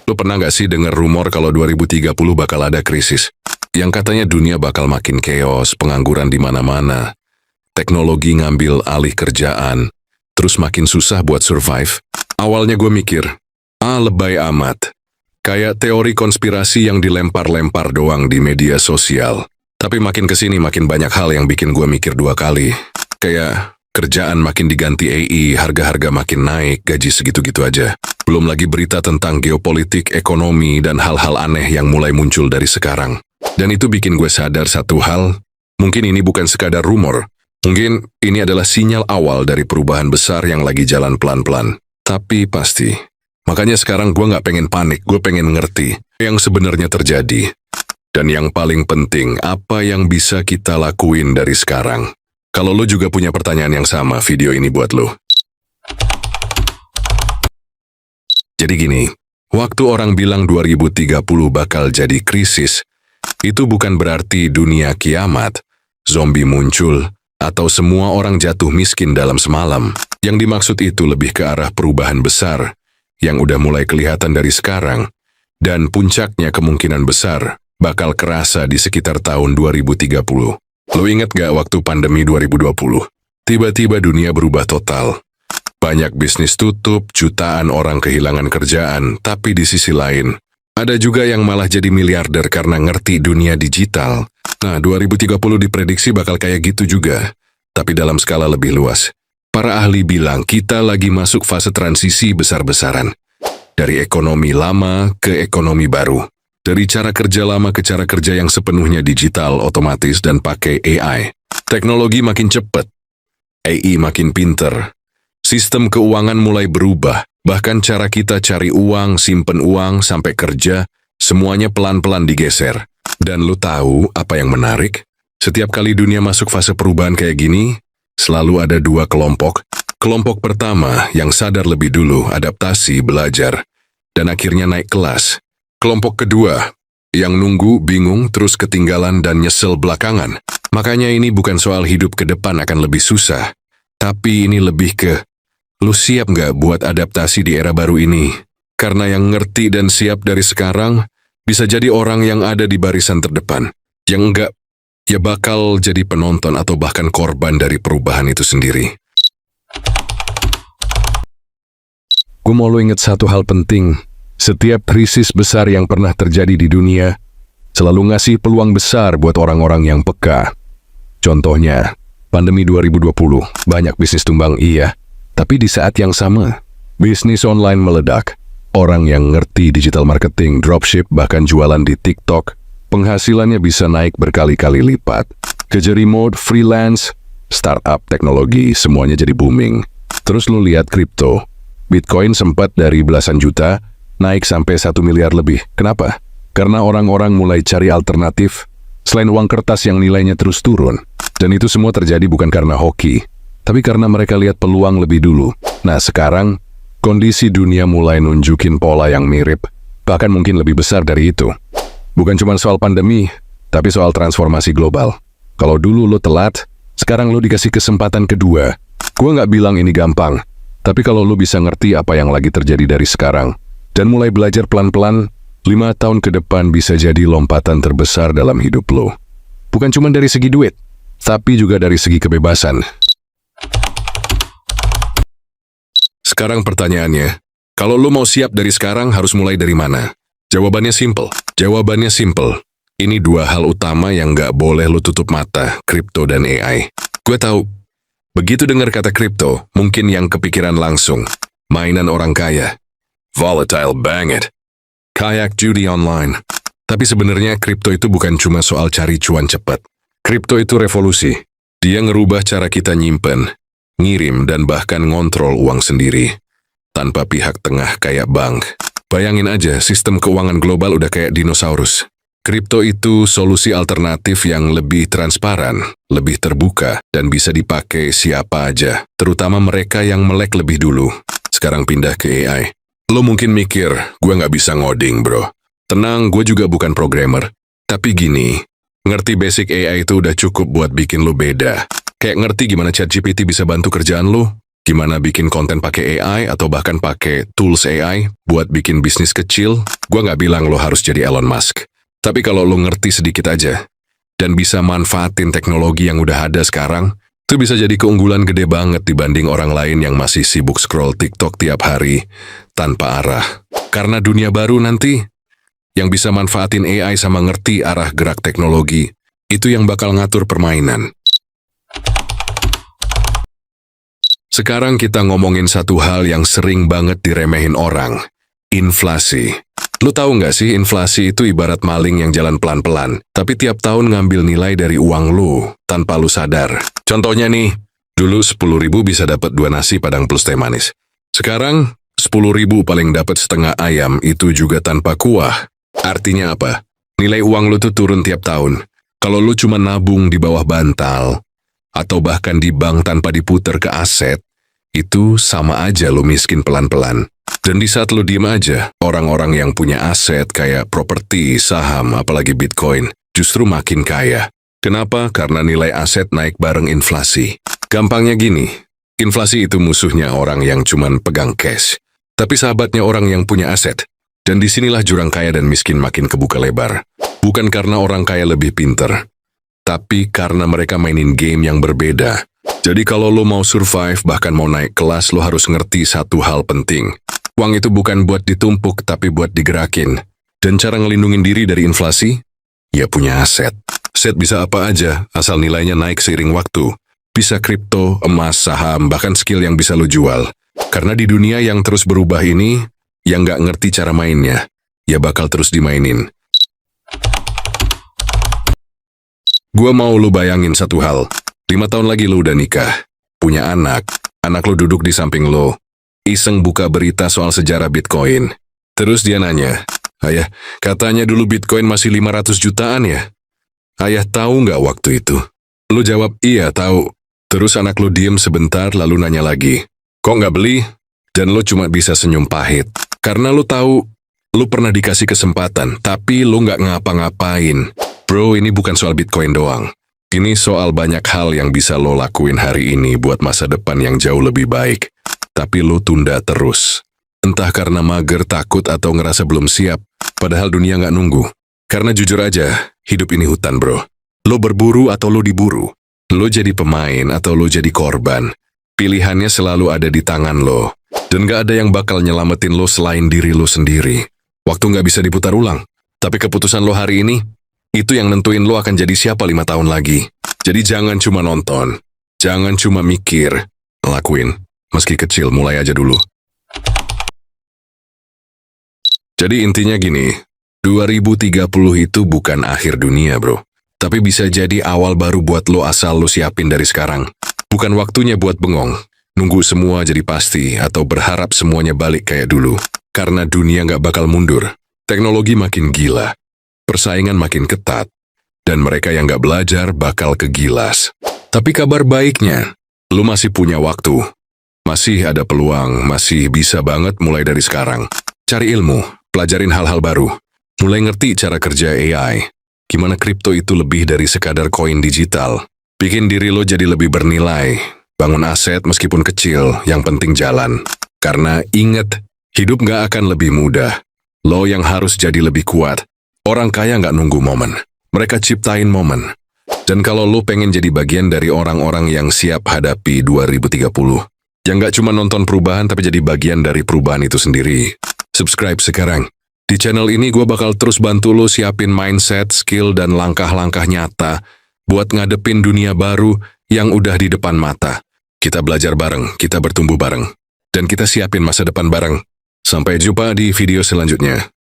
Lu pernah nggak sih dengar rumor kalau 2030 bakal ada krisis? Yang katanya dunia bakal makin chaos, pengangguran di mana-mana, teknologi ngambil alih kerjaan, terus makin susah buat survive. Awalnya gue mikir, lebay amat. Kayak teori konspirasi yang dilempar-lempar doang di media sosial. Tapi makin kesini makin banyak hal yang bikin gue mikir dua kali. Kayak kerjaan makin diganti AI, harga-harga makin naik, gaji segitu-gitu aja. Belum lagi berita tentang geopolitik, ekonomi, dan hal-hal aneh yang mulai muncul dari sekarang. Dan itu bikin gue sadar satu hal, mungkin ini bukan sekadar rumor. Mungkin ini adalah sinyal awal dari perubahan besar yang lagi jalan pelan-pelan. Tapi pasti. Makanya sekarang gue gak pengen panik, gue pengen ngerti yang sebenarnya terjadi. Dan yang paling penting, apa yang bisa kita lakuin dari sekarang. Kalau lo juga punya pertanyaan yang sama, video ini buat lo. Jadi gini, waktu orang bilang 2030 bakal jadi krisis, itu bukan berarti dunia kiamat, zombie muncul, atau semua orang jatuh miskin dalam semalam. Yang dimaksud itu lebih ke arah perubahan besar, yang udah mulai kelihatan dari sekarang, dan puncaknya kemungkinan besar bakal kerasa di sekitar tahun 2030. Lo inget gak waktu pandemi 2020? Tiba-tiba dunia berubah total. Banyak bisnis tutup, jutaan orang kehilangan kerjaan, tapi di sisi lain, ada juga yang malah jadi miliarder karena ngerti dunia digital. Nah, 2030 diprediksi bakal kayak gitu juga, tapi dalam skala lebih luas. Para ahli bilang kita lagi masuk fase transisi besar-besaran. Dari ekonomi lama ke ekonomi baru. Dari cara kerja lama ke cara kerja yang sepenuhnya digital, otomatis, dan pakai AI. Teknologi makin cepat, AI makin pinter. Sistem keuangan mulai berubah, bahkan cara kita cari uang, simpen uang, sampai kerja, semuanya pelan-pelan digeser. Dan lu tahu apa yang menarik? Setiap kali dunia masuk fase perubahan kayak gini, selalu ada dua kelompok. Kelompok pertama yang sadar lebih dulu, adaptasi, belajar, dan akhirnya naik kelas. Kelompok kedua yang nunggu, bingung, terus ketinggalan dan nyesel belakangan. Makanya ini bukan soal hidup ke depan akan lebih susah, tapi ini lebih ke lu siap nggak buat adaptasi di era baru ini? Karena yang ngerti dan siap dari sekarang bisa jadi orang yang ada di barisan terdepan. Yang enggak, ya bakal jadi penonton atau bahkan korban dari perubahan itu sendiri. Gue mau lu inget satu hal penting. Setiap krisis besar yang pernah terjadi di dunia selalu ngasih peluang besar buat orang-orang yang peka. Contohnya, pandemi 2020, banyak bisnis tumbang iya. Tapi di saat yang sama, bisnis online meledak. Orang yang ngerti digital marketing, dropship, bahkan jualan di TikTok, penghasilannya bisa naik berkali-kali lipat. Kerja remote, freelance, startup teknologi, semuanya jadi booming. Terus lu lihat kripto. Bitcoin sempat dari belasan juta, naik sampai 1 miliar lebih. Kenapa? Karena orang-orang mulai cari alternatif, selain uang kertas yang nilainya terus turun. Dan itu semua terjadi bukan karena hoki, tapi karena mereka lihat peluang lebih dulu. Nah sekarang, kondisi dunia mulai nunjukin pola yang mirip, bahkan mungkin lebih besar dari itu. Bukan cuma soal pandemi, tapi soal transformasi global. Kalau dulu lo telat, sekarang lo dikasih kesempatan kedua. Gue nggak bilang ini gampang, tapi kalau lo bisa ngerti apa yang lagi terjadi dari sekarang, dan mulai belajar pelan-pelan, 5 tahun ke depan bisa jadi lompatan terbesar dalam hidup lo. Bukan cuma dari segi duit, tapi juga dari segi kebebasan. Sekarang pertanyaannya, kalau lo mau siap dari sekarang harus mulai dari mana? Jawabannya simple. Ini dua hal utama yang nggak boleh lo tutup mata, kripto dan AI. Gue tahu, begitu dengar kata kripto, mungkin yang kepikiran langsung, mainan orang kaya. Volatile banget. Kayak judi online. Tapi sebenarnya kripto itu bukan cuma soal cari cuan cepat. Kripto itu revolusi. Dia ngerubah cara kita nyimpen, ngirim, dan bahkan ngontrol uang sendiri. Tanpa pihak tengah kayak bank. Bayangin aja, sistem keuangan global udah kayak dinosaurus. Kripto itu solusi alternatif yang lebih transparan, lebih terbuka, dan bisa dipakai siapa aja. Terutama mereka yang melek lebih dulu. Sekarang pindah ke AI. Lo mungkin mikir, gue nggak bisa ngoding bro. Tenang, gue juga bukan programmer. Tapi gini, ngerti basic AI itu udah cukup buat bikin lo beda. Kayak ngerti gimana ChatGPT bisa bantu kerjaan lo, Gimana bikin konten pakai AI atau bahkan pakai tools AI buat bikin bisnis kecil, gua nggak bilang lo harus jadi Elon Musk. Tapi kalau lo ngerti sedikit aja, dan bisa manfaatin teknologi yang udah ada sekarang, itu bisa jadi keunggulan gede banget dibanding orang lain yang masih sibuk scroll TikTok tiap hari tanpa arah. Karena dunia baru nanti, yang bisa manfaatin AI sama ngerti arah gerak teknologi, itu yang bakal ngatur permainan. Sekarang kita ngomongin satu hal yang sering banget diremehin orang, inflasi. Lu tahu nggak sih inflasi itu ibarat maling yang jalan pelan-pelan, tapi tiap tahun ngambil nilai dari uang lu tanpa lu sadar. Contohnya nih, dulu 10.000 bisa dapat 2 nasi padang plus teh manis. Sekarang 10.000 paling dapat setengah ayam, itu juga tanpa kuah. Artinya apa? Nilai uang lu tuh turun tiap tahun. Kalau lu cuma nabung di bawah bantal, atau bahkan di bank tanpa diputer ke aset, itu sama aja lo miskin pelan-pelan. Dan di saat lo diem aja, orang-orang yang punya aset kayak properti, saham, apalagi Bitcoin, justru makin kaya. Kenapa? Karena nilai aset naik bareng inflasi. Gampangnya gini, inflasi itu musuhnya orang yang cuman pegang cash, tapi sahabatnya orang yang punya aset. Dan disinilah jurang kaya dan miskin makin kebuka lebar. Bukan karena orang kaya lebih pinter, tapi karena mereka mainin game yang berbeda. Jadi kalau lo mau survive, bahkan mau naik kelas, lo harus ngerti satu hal penting. Uang itu bukan buat ditumpuk, tapi buat digerakin. Dan cara ngelindungin diri dari inflasi? Ya punya aset. Aset bisa apa aja, asal nilainya naik seiring waktu. Bisa kripto, emas, saham, bahkan skill yang bisa lo jual. Karena di dunia yang terus berubah ini, yang nggak ngerti cara mainnya, ya bakal terus dimainin. Gua mau lo bayangin satu hal. 5 tahun lagi lo udah nikah, punya anak lo duduk di samping lo, iseng buka berita soal sejarah Bitcoin. Terus dia nanya, "Ayah, katanya dulu Bitcoin masih 500 jutaan ya? Ayah tahu nggak waktu itu?" Lo jawab, "Iya, tahu." Terus anak lo diem sebentar lalu nanya lagi, "Kok nggak beli?" Dan lo cuma bisa senyum pahit. Karena lo tahu, lo pernah dikasih kesempatan, tapi lo nggak ngapa-ngapain. Bro, ini bukan soal Bitcoin doang. Ini soal banyak hal yang bisa lo lakuin hari ini buat masa depan yang jauh lebih baik. Tapi lo tunda terus. Entah karena mager, takut, atau ngerasa belum siap. Padahal dunia nggak nunggu. Karena jujur aja, hidup ini hutan bro. Lo berburu atau lo diburu. Lo jadi pemain atau lo jadi korban. Pilihannya selalu ada di tangan lo. Dan nggak ada yang bakal nyelamatin lo selain diri lo sendiri. Waktu nggak bisa diputar ulang. Tapi keputusan lo hari ini, itu yang nentuin lo akan jadi siapa 5 tahun lagi. Jadi jangan cuma nonton, jangan cuma mikir, lakuin. Meski kecil, mulai aja dulu. Jadi intinya gini, 2030 itu bukan akhir dunia bro. Tapi bisa jadi awal baru buat lo asal lo siapin dari sekarang. Bukan waktunya buat bengong, nunggu semua jadi pasti, atau berharap semuanya balik kayak dulu. Karena dunia nggak bakal mundur, teknologi makin gila. Persaingan makin ketat, dan mereka yang nggak belajar bakal kegilas. Tapi kabar baiknya, lu masih punya waktu. Masih ada peluang, masih bisa banget mulai dari sekarang. Cari ilmu, pelajarin hal-hal baru. Mulai ngerti cara kerja AI. Gimana kripto itu lebih dari sekadar koin digital. Bikin diri lo jadi lebih bernilai. Bangun aset meskipun kecil, yang penting jalan. Karena inget, hidup nggak akan lebih mudah. Lo yang harus jadi lebih kuat. Orang kaya nggak nunggu momen, mereka ciptain momen. Dan kalau lo pengen jadi bagian dari orang-orang yang siap hadapi 2030, yang nggak cuma nonton perubahan tapi jadi bagian dari perubahan itu sendiri, subscribe sekarang. Di channel ini gue bakal terus bantu lo siapin mindset, skill, dan langkah-langkah nyata buat ngadepin dunia baru yang udah di depan mata. Kita belajar bareng, kita bertumbuh bareng, dan kita siapin masa depan bareng. Sampai jumpa di video selanjutnya.